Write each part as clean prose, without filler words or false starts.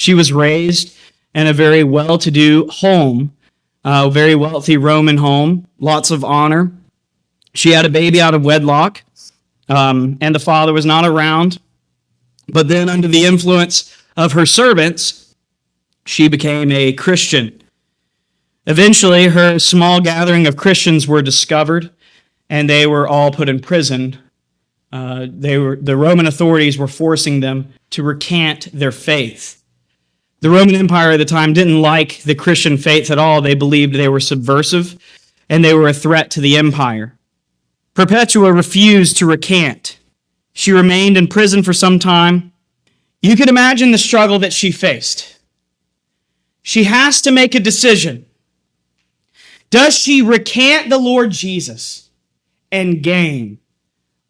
She was raised in a very well-to-do home, a very wealthy Roman home, lots of honor. She had a baby out of wedlock, and the father was not around. But then under the influence of her servants, she became a Christian. Eventually, her small gathering of Christians were discovered, and they were all put in prison. The Roman authorities were forcing them to recant their faith. The Roman Empire at the time didn't like the Christian faith at all. They believed they were subversive, and they were a threat to the empire. Perpetua refused to recant. She remained in prison for some time. You can imagine the struggle that she faced. She has to make a decision. Does she recant the Lord Jesus and gain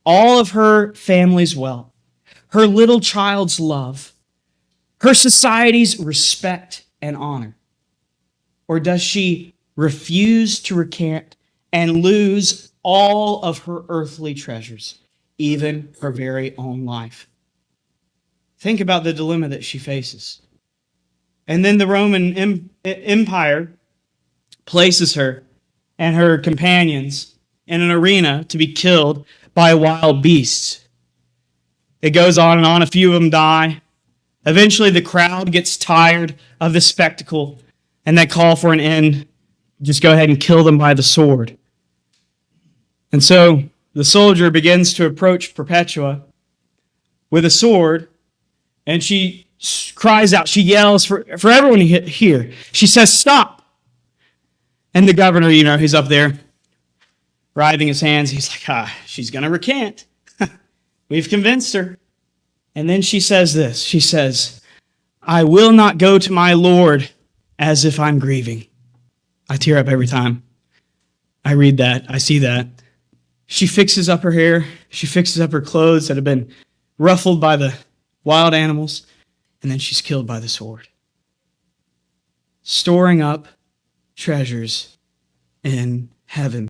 all of her family's wealth, her little child's love, her society's respect and honor? Or does she refuse to recant and lose all of her earthly treasures, even her very own life? Think about the dilemma that she faces. And then the Roman Empire places her and her companions in an arena to be killed by wild beasts. It goes on and on. A few of them die. Eventually, the crowd gets tired of the spectacle, and they call for an end. Just go ahead and kill them by the sword. And so the soldier begins to approach Perpetua with a sword, and she cries out, she yells for everyone to hear. She says, "Stop!" And the governor, he's up there writhing his hands. He's like, she's going to recant. We've convinced her. And then she says this. She says, "I will not go to my Lord as if I'm grieving." I tear up every time I read that. I see that. She fixes up her hair. She fixes up her clothes that have been ruffled by the wild animals. And then she's killed by the sword. Storing up treasures in heaven.